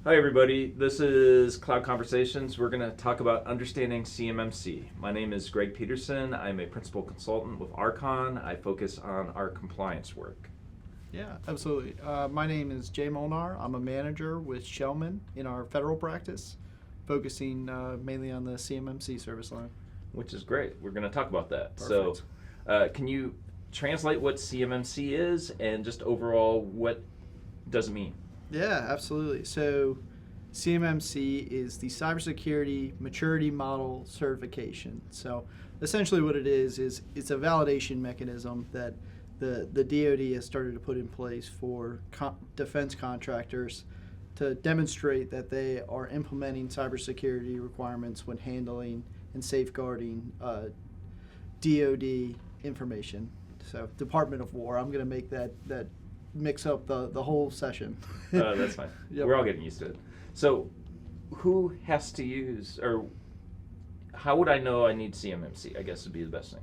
Hi everybody, this is Cloud Conversations. We're going to talk about understanding CMMC. My name is Greg Peterson. I'm a principal consultant with RKON. I focus on our compliance work. Yeah, absolutely. My name is Jay Molnar. I'm a manager with Shellman in our federal practice, focusing mainly on the CMMC service line. Which is great. We're going to talk about that. Perfect. So can you translate what CMMC is and just overall what does it mean? Yeah, absolutely. So CMMC is the Cybersecurity Maturity Model Certification. So essentially what it is it's a validation mechanism that the DoD has started to put in place for defense contractors to demonstrate that they are implementing cybersecurity requirements when handling and safeguarding DoD information. So Department of War. I'm going to make that mix up the whole session. That's fine. Yep. We're all getting used to it. So who has to use, or how would I know I need CMMC, I guess would be the best thing.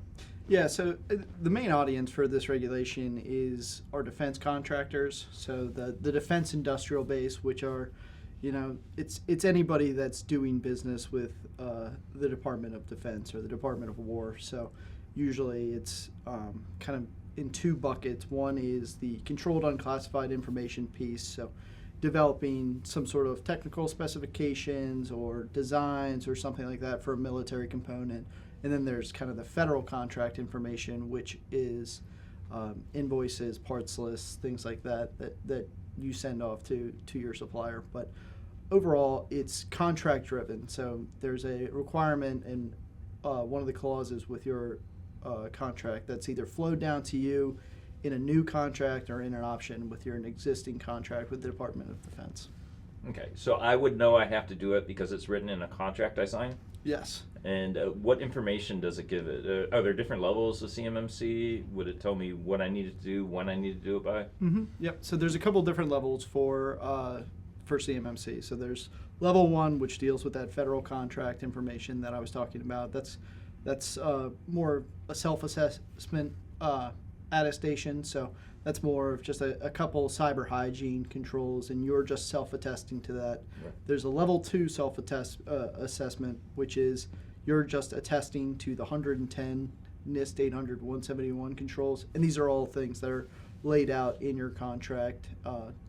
Yeah, so the main audience for this regulation is our defense contractors. So the defense industrial base, which are, it's anybody that's doing business with the Department of Defense or the Department of War. So usually it's kind of in two buckets. One is the controlled unclassified information piece, so developing some sort of technical specifications or designs or something like that for a military component. And then there's kind of the federal contract information, which is invoices, parts lists, things like that you send off to your supplier. But overall, it's contract driven. So there's a requirement in one of the clauses with your contract that's either flowed down to you in a new contract or in an option with your existing contract with the Department of Defense. Okay, so I would know I have to do it because it's written in a contract I sign? Yes. And what information does it give it? Are there different levels of CMMC? Would it tell me what I needed to do, when I need to do it by? Mm-hmm. Yep. So there's a couple different levels for CMMC. So there's level 1, which deals with that federal contract information that I was talking about. That's more a self-assessment attestation. So that's more of just a couple cyber hygiene controls, and you're just self-attesting to that. Right. There's a level 2 self-assessment, which is you're just attesting to the 110 NIST 800-171 controls, and these are all things that are laid out in your contract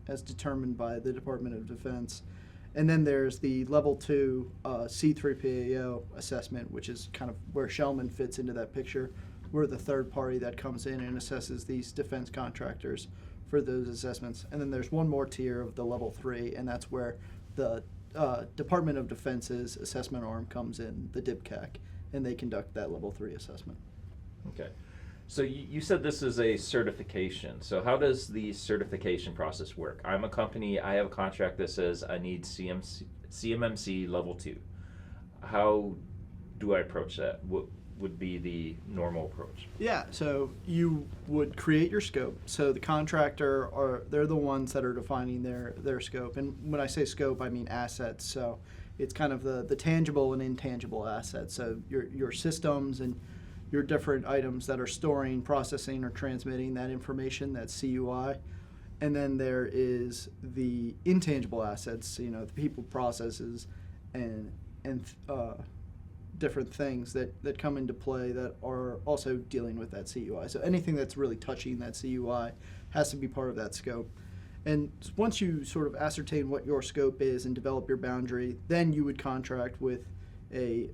as determined by the Department of Defense. And then there's the level 2 C3PAO assessment, which is kind of where Shellman fits into that picture. We're the third party that comes in and assesses these defense contractors for those assessments. And then there's one more tier of the level 3, and that's where the Department of Defense's assessment arm comes in, the DIPCAC, and they conduct that level 3 assessment. Okay. So you said this is a certification. So how does the certification process work? I'm a company, I have a contract that says I need CMMC level 2. How do I approach that? What would be the normal approach? Yeah, so you would create your scope. So the contractor, they're the ones that are defining their scope. And when I say scope, I mean assets. So it's kind of the tangible and intangible assets. So your systems and your different items that are storing, processing, or transmitting that information, that's CUI. And then there is the intangible assets, the people, processes, and different things that come into play that are also dealing with that CUI. So anything that's really touching that CUI has to be part of that scope. And once you sort of ascertain what your scope is and develop your boundary, then you would contract with a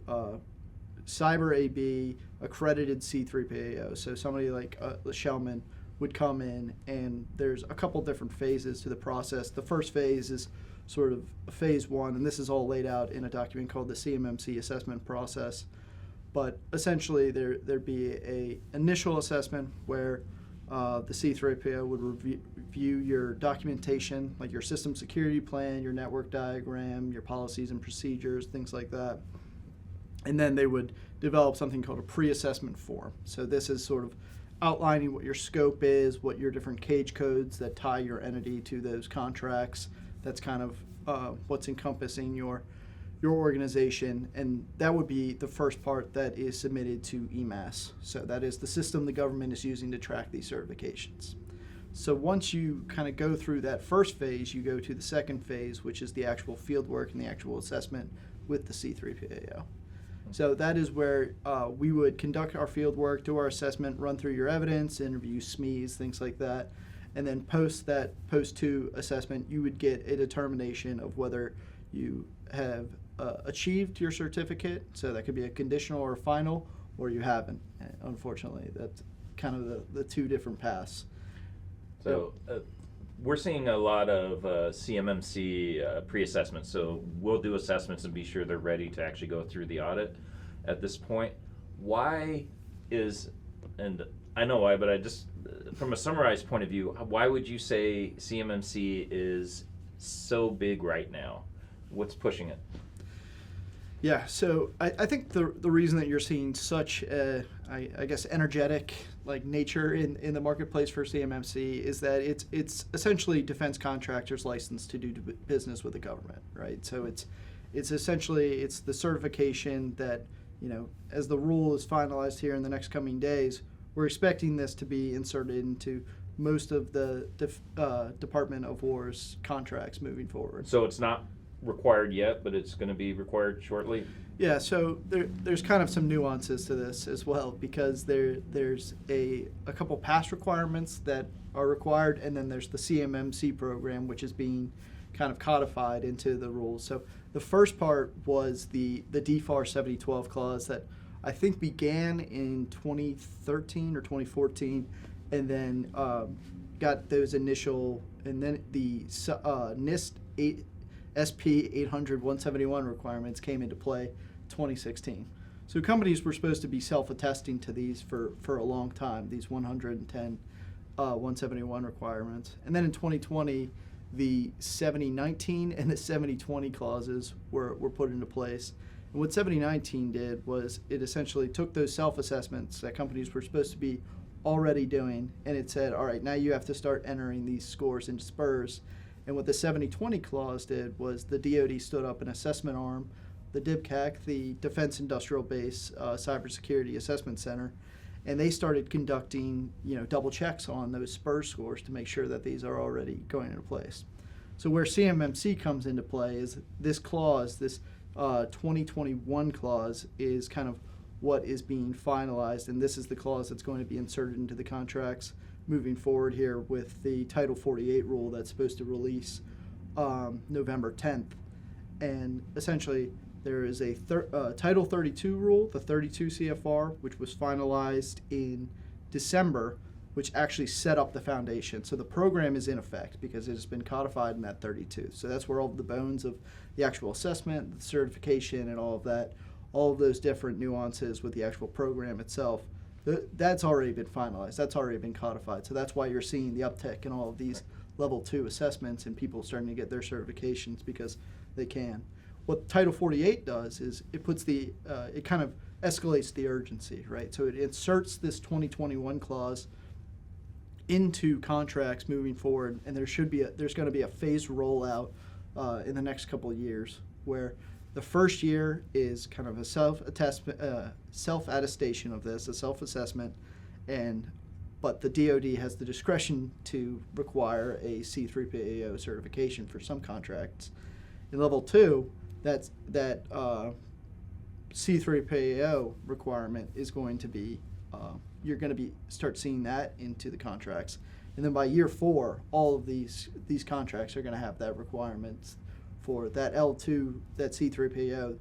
Cyber AB accredited C3PAO. So somebody like Shellman would come in, and there's a couple different phases to the process. The first phase is sort of phase 1, and this is all laid out in a document called the CMMC assessment process. But essentially there'd be a initial assessment where the C3PAO would review your documentation, like your system security plan, your network diagram, your policies and procedures, things like that. And then they would develop something called a pre-assessment form. So this is sort of outlining what your scope is, what your different cage codes that tie your entity to those contracts. That's kind of what's encompassing your organization, and that would be the first part that is submitted to EMAS. So that is the system the government is using to track these certifications. So once you kind of go through that first phase, you go to the second phase, which is the actual field work and the actual assessment with the C3PAO. So that is where we would conduct our field work, do our assessment, run through your evidence, interview SMEs, things like that. And then post 2 assessment, you would get a determination of whether you have achieved your certificate. So that could be a conditional or a final, or you haven't. Unfortunately, that's kind of the 2 different paths. So we're seeing a lot of CMMC pre-assessments. So we'll do assessments and be sure they're ready to actually go through the audit at this point. Why is, and I know why, but I just, from a summarized point of view, why would you say CMMC is so big right now? What's pushing it? Yeah, so I think the reason that you're seeing such a, I guess, energetic nature in the marketplace for CMMC is that it's essentially defense contractors licensed to do business with the government, right? So it's essentially the certification that, as the rule is finalized here in the next coming days, we're expecting this to be inserted into most of the Department of War's contracts moving forward. So it's not required yet, but it's going to be required shortly? Yeah, so there's kind of some nuances to this as well, because there's a couple past requirements that are required, and then there's the CMMC program, which is being kind of codified into the rules. So the first part was the DFAR 7012 clause that I think began in 2013 or 2014, and then got those initial, and then the NIST SP 800-171 requirements came into play 2016. So companies were supposed to be self-attesting to these for a long time, these 110 171 requirements. And then in 2020, the 7019 and the 7020 clauses were put into place. And what 7019 did was it essentially took those self-assessments that companies were supposed to be already doing, and it said, all right, now you have to start entering these scores into SPURS. And what the 7020 clause did was the DoD stood up an assessment arm, the DIBCAC, the Defense Industrial Base Cybersecurity Assessment Center, and they started conducting double checks on those SPURS scores to make sure that these are already going into place. So where CMMC comes into play is this clause, this 2021 clause, is kind of what is being finalized, and this is the clause that's going to be inserted into the contracts moving forward here with the Title 48 rule that's supposed to release November 10th. And essentially, there is a Title 32 rule, the 32 CFR, which was finalized in December, which actually set up the foundation. So the program is in effect because it has been codified in that 32. So that's where all of the bones of the actual assessment, the certification, and all of that, all of those different nuances with the actual program itself, that's already been finalized. That's already been codified. So that's why you're seeing the uptick in all of these level 2 assessments and people starting to get their certifications because they can. What Title 48 does is it puts it kind of escalates the urgency, right? So it inserts this 2021 clause into contracts moving forward, and there's going to be a phased rollout in the next couple of years where the first year is kind of a self-attestation of this, a self-assessment, but the DoD has the discretion to require a C3PAO certification for some contracts. In level 2, that C3PAO requirement is going to be, you're going to start seeing that into the contracts. And then by year 4, all of these contracts are going to have that requirement. For that L2, that C3PAO,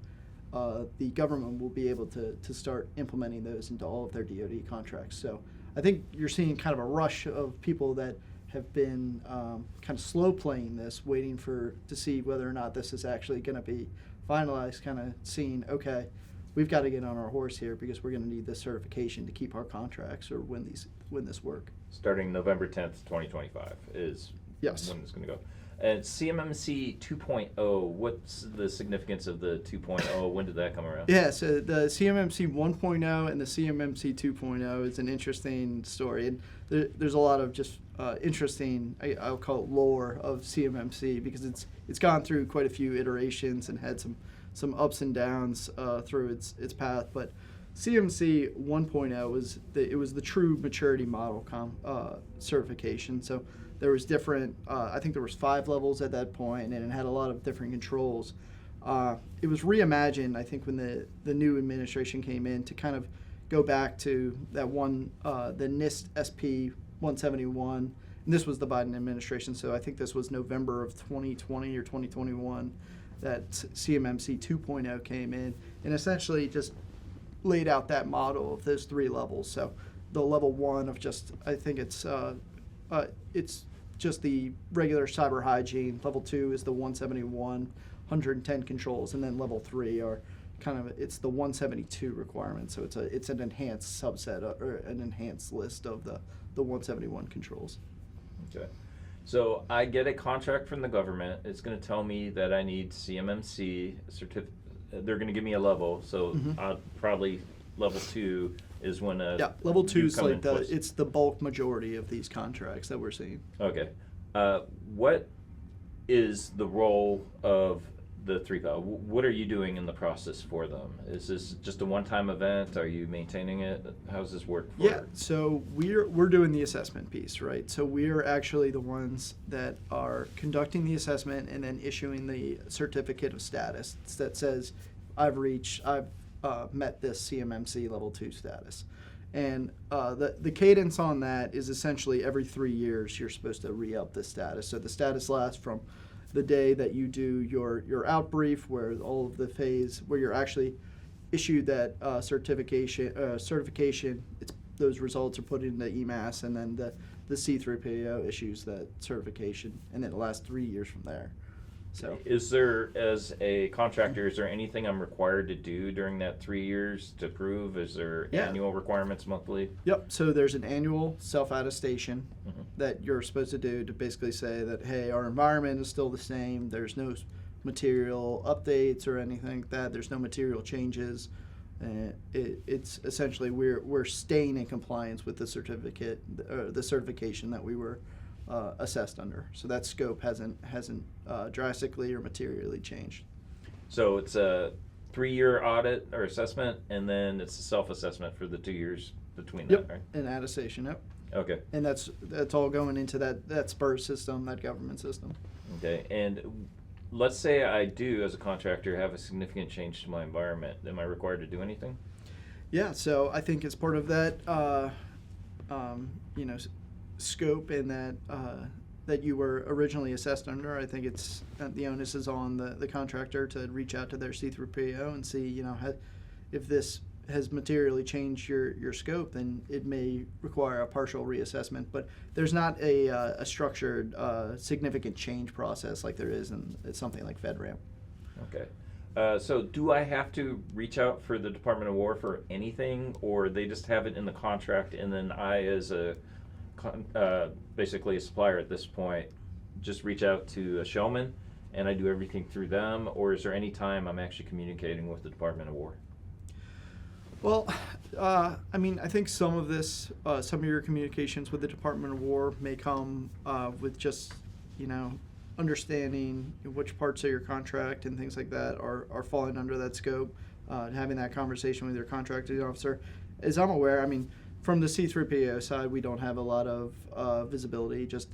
the government will be able to start implementing those into all of their DoD contracts. So I think you're seeing kind of a rush of people that have been kind of slow playing this, waiting to see whether or not this is actually going to be finalized, kind of seeing, okay, we've got to get on our horse here because we're going to need this certification to keep our contracts or win this work. Starting November 10th, 2025 is Yes. when it's going to go. And CMMC 2.0, what's the significance of the 2.0? When did that come around? Yeah, so the CMMC 1.0 and the CMMC 2.0 is an interesting story. And there's a lot of just interesting, I'll call it lore of CMMC because it's gone through quite a few iterations and had some ups and downs through its path. But CMC 1.0 was the true maturity model certification. So there was different. I think there was 5 levels at that point, and it had a lot of different controls. It was reimagined, I think, when the new administration came in to kind of go back to that one, the NIST SP 171. And this was the Biden administration, so I think this was November of 2020 or 2021 that CMMC 2.0 came in and essentially just laid out that model of those 3 levels. So the level 1 of just, I think it's just the regular cyber hygiene. Level 2 is the 171, 110 controls, and then level 3 are it's the 172 requirement. So it's an enhanced subset or an enhanced list of the 171 controls. Okay. So I get a contract from the government. It's going to tell me that I need CMMC certificate. They're going to give me a level. So probably level 2 is when level 2 is like it's the bulk majority of these contracts that we're seeing. Okay. What is the role of the 3 file? What are you doing in the process for them? Is this just a one-time event? Are you maintaining it? How does this work? So we're doing the assessment piece, right? So we're actually the ones that are conducting the assessment and then issuing the certificate of status that says I've met this CMMC level 2 status. And the cadence on that is essentially every 3 years you're supposed to re-up the status. So the status lasts from the day that you do your out brief, where all of the phase where you're actually issued that certification. Those results are put into EMAS, and then the C3PO issues that certification, and then it lasts 3 years from there. So, is there, as a contractor, is there anything I'm required to do during that 3 years to prove? Is there annual requirements, monthly? Yep. So there's an annual self-attestation that you're supposed to do to basically say that, hey, our environment is still the same. There's no material updates or anything like that. There's no material changes. It's essentially we're staying in compliance with the certificate, the certification that we were assessed under. So that scope hasn't drastically or materially changed. So it's a 3-year audit or assessment, and then it's a self-assessment for the 2 years between that, right? And attestation, yep. Okay. And that's all going into that SPURS system, that government system. Okay. And let's say I do, as a contractor, have a significant change to my environment. Am I required to do anything? Yeah. So I think as part of that, scope and that you were originally assessed under, I think it's the onus is on the contractor to reach out to their C3PO and see, if this has materially changed your scope, then it may require a partial reassessment. But there's not a structured significant change process like there is in something like FedRAMP. Okay. So do I have to reach out for the Department of War for anything, or they just have it in the contract, and then I, as basically a supplier at this point, just reach out to a showman and I do everything through them? Or is there any time I'm actually communicating with the Department of War? Well, I think some of this, some of your communications with the Department of War may come with just, understanding which parts of your contract and things like that are falling under that scope, having that conversation with your contracting officer. As I'm aware, from the C3PO side, we don't have a lot of visibility just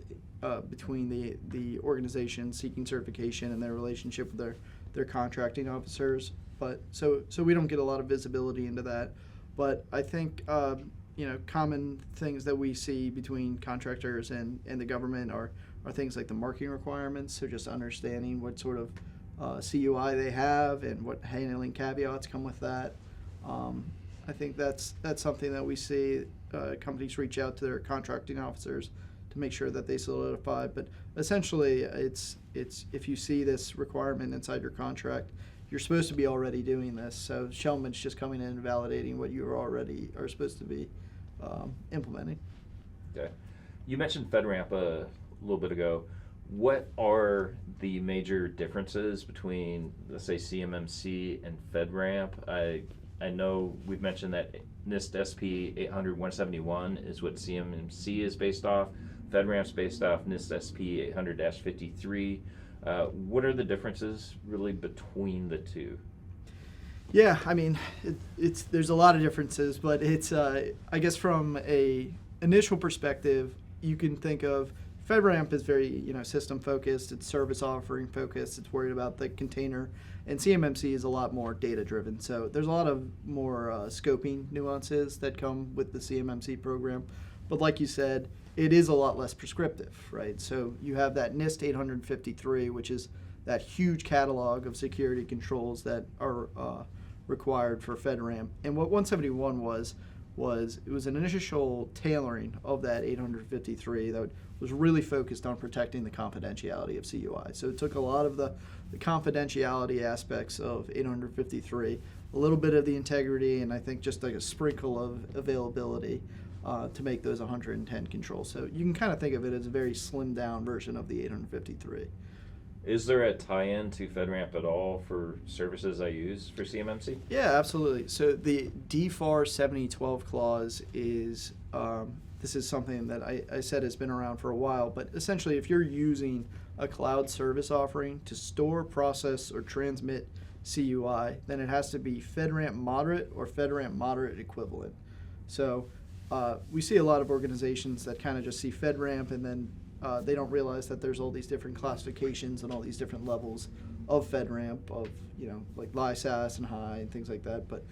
between the organization seeking certification and their relationship with their contracting officers. But so we don't get a lot of visibility into that. But I think common things that we see between contractors and the government are things like the marking requirements. So just understanding what sort of CUI they have and what handling caveats come with that. I think that's something that we see companies reach out to their contracting officers to make sure that they solidify. But essentially, it's if you see this requirement inside your contract, you're supposed to be already doing this. So Shellman's just coming in and validating what you already are supposed to be implementing. Okay. You mentioned FedRAMP a little bit ago. What are the major differences between, let's say, CMMC and FedRAMP? I know we've mentioned that NIST SP 800-171 is what CMMC is based off. FedRAMP's based off NIST SP 800-53. What are the differences really between the two? Yeah, I mean, it's there's a lot of differences, but it's I guess from a initial perspective, you can think of FedRAMP is very system focused, it's service offering focused, it's worried about the container, and CMMC is a lot more data driven. So there's a lot of more scoping nuances that come with the CMMC program, but like you said, it is a lot less prescriptive, right? So you have that NIST 853, which is that huge catalog of security controls that are required for FedRAMP. And what 171 was it was an initial tailoring of that 853 that was really focused on protecting the confidentiality of CUI. So it took a lot of the confidentiality aspects of 853, a little bit of the integrity, and I think just like a sprinkle of availability to make those 110 controls. So you can kind of think of it as a very slimmed down version of the 853. Is there a tie-in to FedRAMP at all for services I use for CMMC? Yeah, absolutely. So the DFAR 7012 clause is, this is something that I said has been around for a while, but essentially if you're using a cloud service offering to store, process, or transmit CUI, then it has to be FedRAMP Moderate or FedRAMP Moderate equivalent. So we see a lot of organizations that kind of just see FedRAMP and then they don't realize that there's all these different classifications and all these different levels of FedRAMP, of like LISAS and high and things like that. But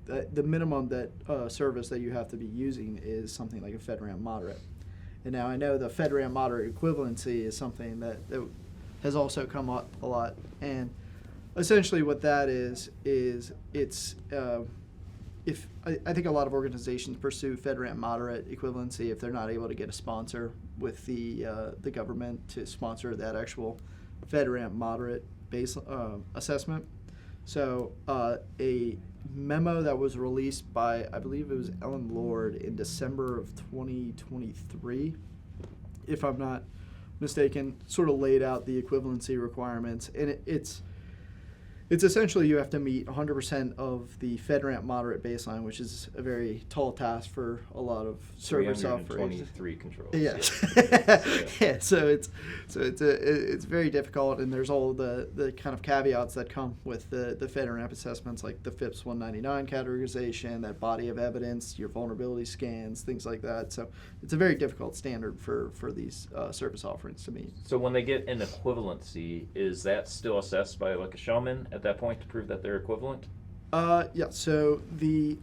the minimum that service that you have to be using is something like a FedRAMP Moderate. And now I know the FedRAMP Moderate equivalency is something that has also come up a lot. And essentially what that is it's if I think a lot of organizations pursue FedRAMP Moderate equivalency if they're not able to get a sponsor with the government to sponsor that actual FedRAMP Moderate base assessment. So a memo that was released by, I believe it was Ellen Lord in December of 2023, if I'm not mistaken, sort of laid out the equivalency requirements, and it's essentially you have to meet 100% of the FedRAMP Moderate baseline, which is a very tall task for a lot of service offerings. 323 controls. Yes. Yeah. So it's very difficult, and there's all the kind of caveats that come with the FedRAMP assessments, like the FIPS 199 categorization, that body of evidence, your vulnerability scans, things like that. So it's a very difficult standard for these service offerings to meet. So when they get an equivalency, is that still assessed by like a showman at that point to prove that they're equivalent? Yeah, so the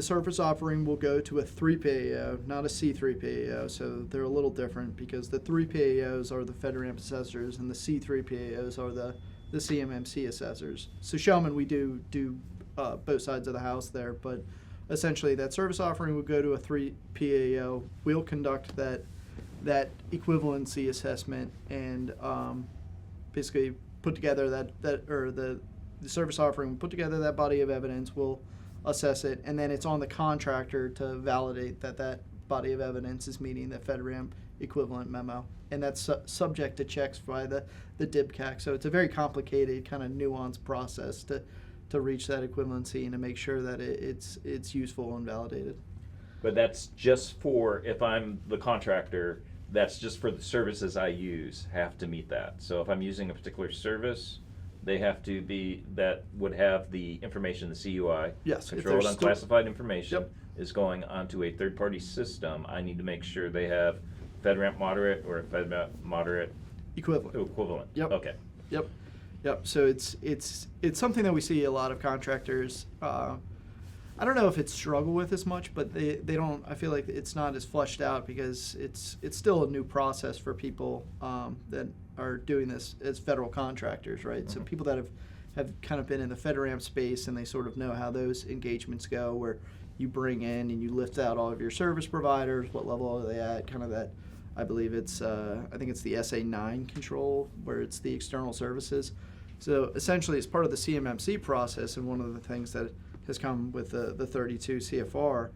service offering will go to a 3PAO, not a C3PAO, so they're a little different because the 3PAOs are the FedRAMP assessors and the C3PAOs are the CMMC assessors. So Shellman, we do both sides of the house there, but essentially that service offering will go to a 3PAO. We'll conduct that equivalency assessment and basically put together the service offering will put together that body of evidence, we'll assess it, and then it's on the contractor to validate that body of evidence is meeting the FedRAMP equivalent memo. And that's subject to checks by the DIBCAC. So it's a very complicated, kind of nuanced process to reach that equivalency and to make sure that it's useful and validated. But that's just for, if I'm the contractor, that's just for the services I use have to meet that. So if I'm using a particular service, they have to be, that would have the information, the CUI, yes, controlled unclassified information, yep, is going onto a third-party system. I need to make sure they have FedRAMP Moderate or a FedRAMP Moderate equivalent. Yep. Okay. Yep. So it's something that we see a lot of contractors. I don't know if it's struggle with as much, but they don't. I feel like it's not as fleshed out because it's still a new process for people that are doing this as federal contractors, right? Mm-hmm. So people that have kind of been in the FedRAMP space and they sort of know how those engagements go, where you bring in and you lift out all of your service providers, what level are they at, kind of that. I believe it's I think it's the SA9 control where it's the external services. So essentially, it's part of the CMMC process, and one of the things that has come with the 32 CFR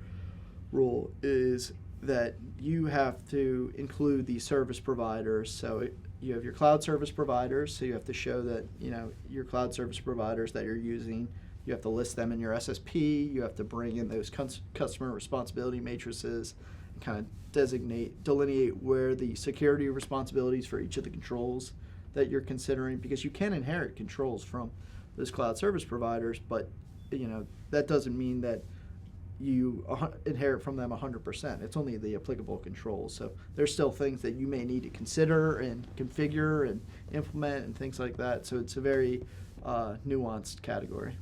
rule is that you have to include the service providers. So you have your cloud service providers, so you have to show that your cloud service providers that you're using, you have to list them in your SSP, you have to bring in those customer responsibility matrices, and kind of delineate where the security responsibilities for each of the controls that you're considering, because you can inherit controls from those cloud service providers, but that doesn't mean that you inherit from them 100%. It's only the applicable controls. So there's still things that you may need to consider and configure and implement and things like that. So it's a very nuanced category.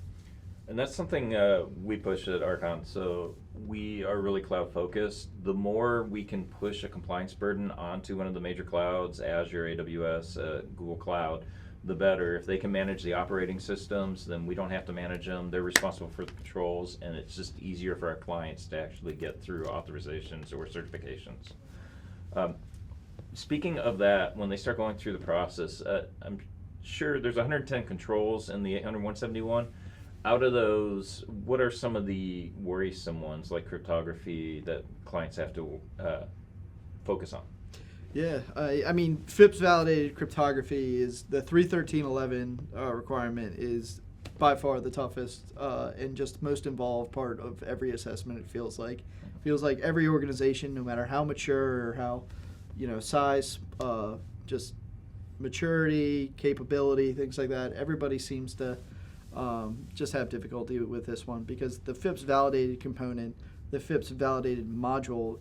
And that's something we push at RKON. So we are really cloud focused. The more we can push a compliance burden onto one of the major clouds, Azure, AWS, Google Cloud, the better. If they can manage the operating systems, then we don't have to manage them. They're responsible for the controls, and it's just easier for our clients to actually get through authorizations or certifications. Speaking of that, when they start going through the process, I'm sure there's 110 controls in the 800-171. Out of those, what are some of the worrisome ones, like cryptography, that clients have to focus on? Yeah, I mean, FIPS validated cryptography is the 31311 requirement is by far the toughest and just most involved part of every assessment. It feels like every organization, no matter how mature or how size, just maturity, capability, things like that, everybody seems to just have difficulty with this one because the FIPS validated component, the FIPS validated module,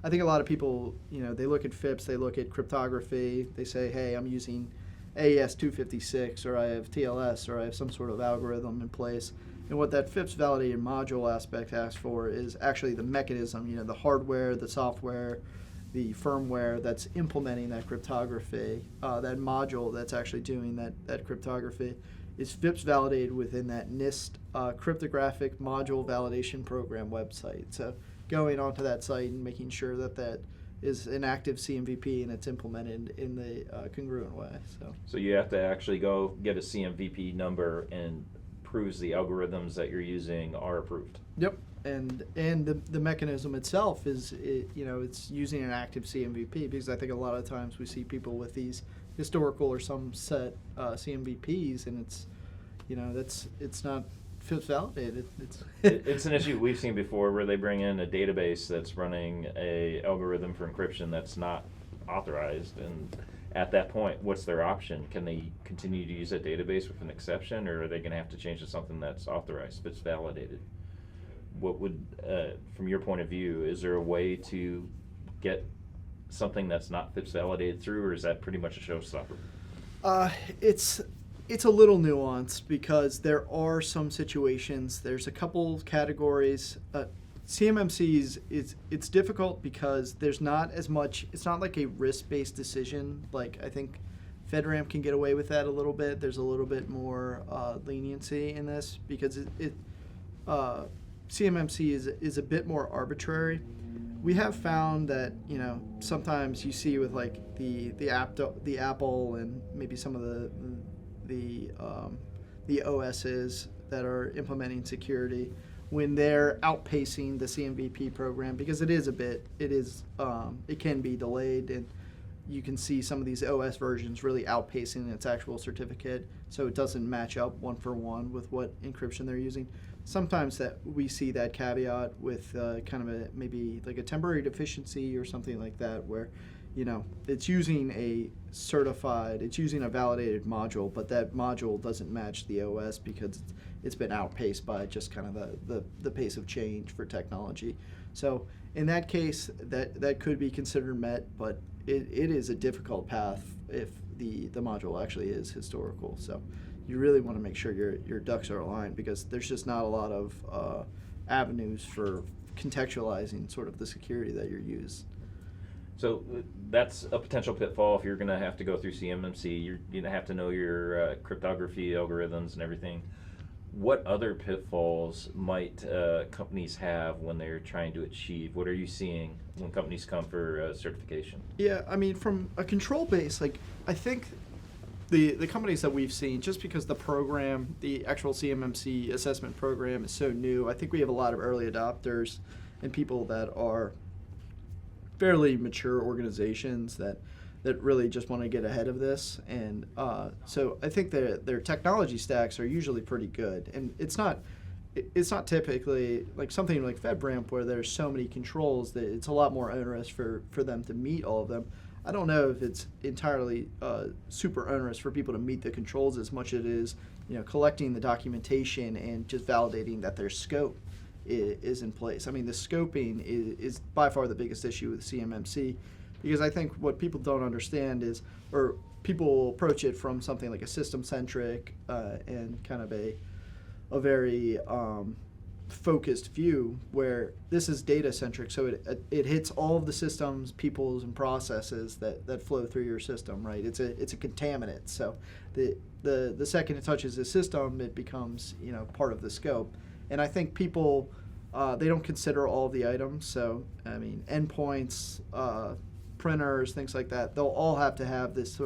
I think a lot of people, they look at FIPS, they look at cryptography, they say, hey, I'm using AES 256, or I have TLS, or I have some sort of algorithm in place. And what that FIPS validated module aspect asks for is actually the mechanism, the hardware, the software, the firmware that's implementing that cryptography, that module that's actually doing that cryptography is FIPS validated within that NIST cryptographic module validation program website. So going onto that site and making sure that is an active CMVP and it's implemented in the congruent way. So you have to actually go get a CMVP number and proves the algorithms that you're using are approved. Yep, and the mechanism itself is it's using an active CMVP, because I think a lot of times we see people with these historical or some set CMVPs and it's not FIPS validated. It's an issue we've seen before where they bring in a database that's running a algorithm for encryption that's not authorized, and at that point, what's their option? Can they continue to use that database with an exception, or are they going to have to change to something that's authorized, FIPS validated? What would, from your point of view, is there a way to get something that's not FIPS validated through, or is that pretty much a showstopper? It's a little nuanced because there are some situations. There's a couple categories. CMMCs it's difficult because there's not as much. It's not like a risk-based decision. Like I think FedRAMP can get away with that a little bit. There's a little bit more leniency in this because CMMC is a bit more arbitrary. We have found that sometimes you see with like the Apple and maybe some of the OSs that are implementing security, when they're outpacing the CMVP program, because it can be delayed, and you can see some of these OS versions really outpacing its actual certificate, so it doesn't match up one for one with what encryption they're using. Sometimes that we see that caveat with kind of maybe like a temporary deficiency or something like that, where it's using it's using a validated module, but that module doesn't match the OS because it's been outpaced by just kind of the pace of change for technology. So in that case, that could be considered met, but it is a difficult path if the module actually is historical. So you really want to make sure your ducks are aligned, because there's just not a lot of avenues for contextualizing sort of the security that you use. So that's a potential pitfall if you're going to have to go through CMMC. You're going to have to know your cryptography algorithms and everything. What other pitfalls might companies have when they're trying to achieve? What are you seeing when companies come for certification? Yeah, I mean, from a control base, like I think the companies that we've seen, just because the program, the actual CMMC assessment program is so new, I think we have a lot of early adopters and people that are fairly mature organizations that really just want to get ahead of this, and so I think their technology stacks are usually pretty good, and it's not typically like something like FedRAMP where there's so many controls that it's a lot more onerous for them to meet all of them. I don't know if it's entirely super onerous for people to meet the controls as much as it is, collecting the documentation and just validating that their scope is in place. I mean, the scoping is by far the biggest issue with CMMC, because I think what people don't understand is, or people approach it from something like a system-centric and kind of a very focused view, where this is data-centric, so it hits all of the systems, peoples, and processes that flow through your system, right? It's a contaminant, so the second it touches the system, it becomes part of the scope. And I think people they don't consider all of the items. So I mean, endpoints, printers, things like that. They'll all have to have this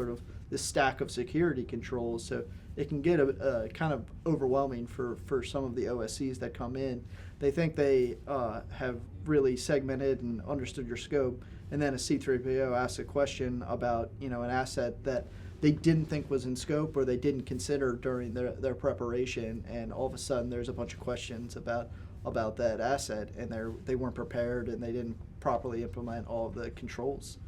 stack of security controls. So it can get a kind of overwhelming for some of the OSCs that come in. They think they have really segmented and understood your scope, and then a C3PO asks a question about an asset that they didn't think was in scope or they didn't consider during their preparation, and all of a sudden there's a bunch of questions about that asset, and they weren't prepared and they didn't properly implement all of the controls.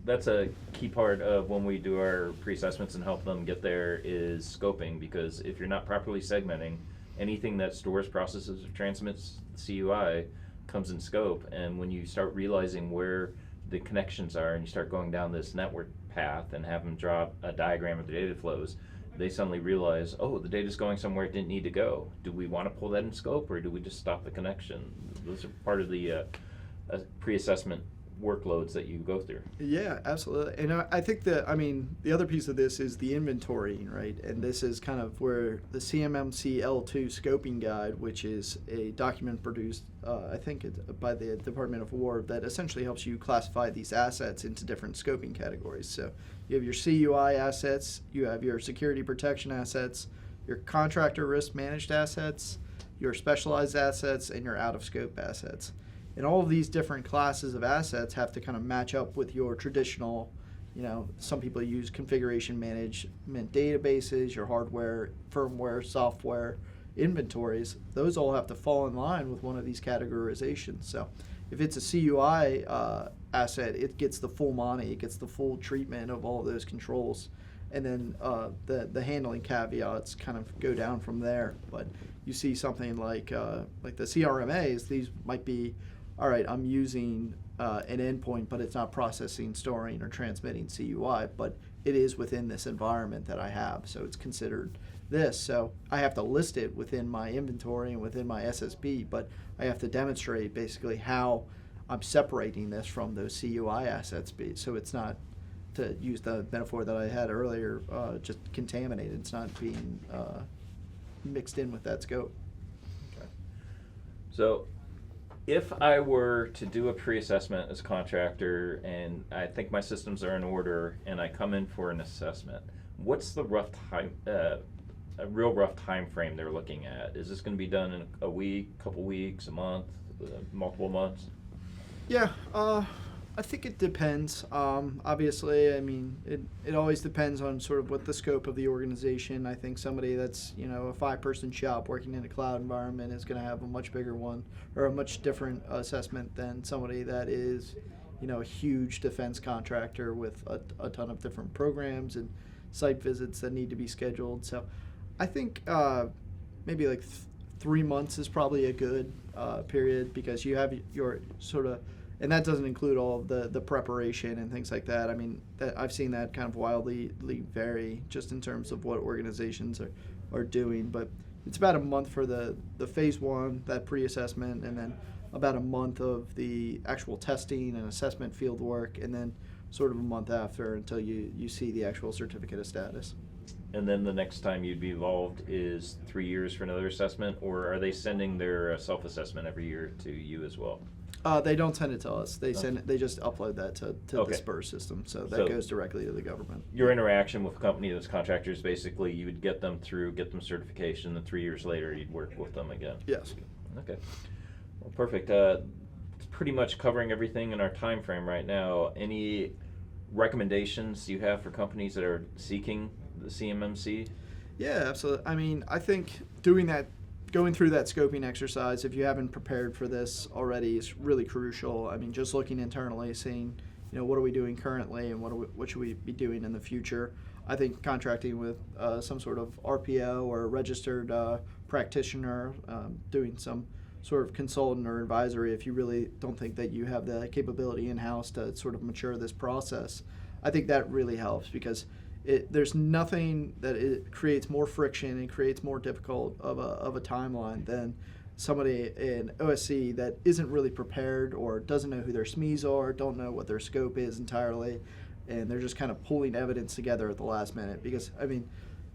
That's a key part of when we do our pre-assessments and help them get there is scoping, because if you're not properly segmenting, anything that stores, processes, or transmits CUI comes in scope. And when you start realizing where the connections are and you start going down this network path and have them draw a diagram of the data flows, they suddenly realize, oh, the data's going somewhere it didn't need to go. Do we want to pull that in scope, or do we just stop the connection? Those are part of the pre-assessment workloads that you go through. Yeah, absolutely. And I think the other piece of this is the inventorying, right? And this is kind of where the CMMC L2 scoping guide, which is a document produced, I think by the Department of War, that essentially helps you classify these assets into different scoping categories. So you have your CUI assets, you have your security protection assets, your contractor risk managed assets, your specialized assets, and your out of scope assets. And all of these different classes of assets have to kind of match up with your traditional, some people use configuration management databases, your hardware, firmware, software, inventories. Those all have to fall in line with one of these categorizations. So if it's a CUI asset, it gets the full Monty, it gets the full treatment of all of those controls. And then the handling caveats kind of go down from there. But you see something like the CRMAs, these might be, all right, I'm using an endpoint, but it's not processing, storing, or transmitting CUI, but it is within this environment that I have, so it's considered this. So I have to list it within my inventory and within my SSB, but I have to demonstrate basically how I'm separating this from those CUI assets, so it's not, to use the metaphor that I had earlier, just contaminated. It's not being mixed in with that scope. Okay. So if I were to do a pre-assessment as a contractor and I think my systems are in order and I come in for an assessment, what's the rough time, a real rough time frame they're looking at? Is this going to be done in a week, couple weeks, a month, multiple months? Yeah, I think it depends. Obviously, I mean, it always depends on sort of what the scope of the organization. I think somebody that's, a 5-person shop working in a cloud environment is going to have a much bigger one, or a much different assessment than somebody that is, a huge defense contractor with a ton of different programs and site visits that need to be scheduled. So I think maybe like 3 months is probably a good period, because you have your sort of, and that doesn't include all of the preparation and things like that. I mean, I've seen that kind of wildly vary just in terms of what organizations are doing. But it's about a month for the phase 1, that pre-assessment, and then about a month of the actual testing and assessment field work, and then sort of a month after until you see the actual certificate of status. And then the next time you'd be involved is 3 years for another assessment, or are they sending their self-assessment every year to you as well? They don't send it to us. They send it, they just upload that to Okay. the SPURS system, so that goes directly to the government. Your interaction with a company that's contractors, basically, you would get them certification, and 3 years later, you'd work with them again. Yes. Okay. Well, perfect. It's pretty much covering everything in our time frame right now. Any recommendations you have for companies that are seeking the CMMC? Yeah, absolutely. I mean, I think going through that scoping exercise, if you haven't prepared for this already, is really crucial. I mean, just looking internally, seeing, what are we doing currently and what should we be doing in the future. I think contracting with some sort of RPO or registered practitioner, doing some sort of consultant or advisory if you really don't think that you have the capability in-house to sort of mature this process. I think that really helps because there's nothing that it creates more friction and creates more difficult of a timeline than somebody in OSC that isn't really prepared or doesn't know who their SMEs are, don't know what their scope is entirely, and they're just kind of pulling evidence together at the last minute. Because, I mean,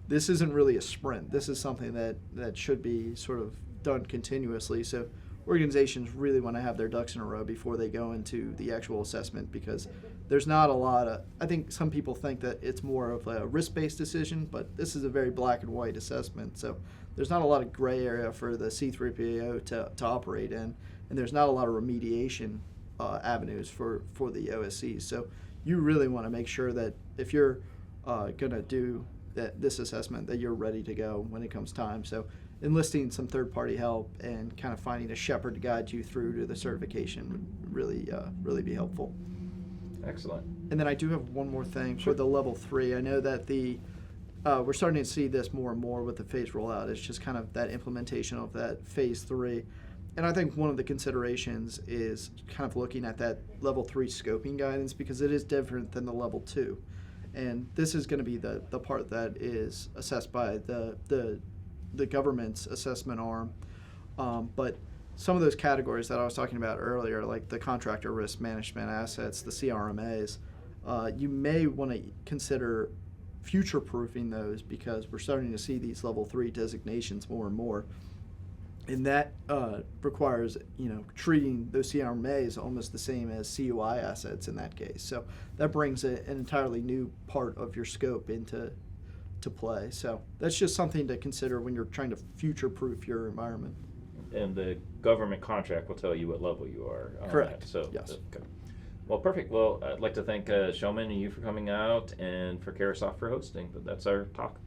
this isn't really a sprint. This is something that should be sort of done continuously. So organizations really want to have their ducks in a row before they go into the actual assessment, because there's not a lot of, I think some people think that it's more of a risk-based decision, but this is a very black and white assessment. So there's not a lot of gray area for the C3PAO to operate in, and there's not a lot of remediation avenues for the OSCs. So you really want to make sure that if you're going to do this assessment, that you're ready to go when it comes time. So enlisting some third-party help and kind of finding a shepherd to guide you through to the certification would really be helpful. Excellent. And then I do have one more thing for the level 3. I know that we're starting to see this more and more with the phase rollout. It's just kind of that implementation of that phase 3. And I think one of the considerations is kind of looking at that level 3 scoping guidance, because it is different than the level 2. And this is going to be the part that is assessed by the government's assessment arm. But some of those categories that I was talking about earlier, like the contractor risk management assets, the CRMAs, you may want to consider future-proofing those, because we're starting to see these level 3 designations more and more. And that requires, treating those CRMAs almost the same as CUI assets in that case. So that brings an entirely new part of your scope into play. So that's just something to consider when you're trying to future-proof your environment. And the government contract will tell you what level you are on Correct. that. So, yes. Okay. Well, perfect. Well, I'd like to thank Showman and you for coming out, and for Karasoft for hosting. But that's our talk.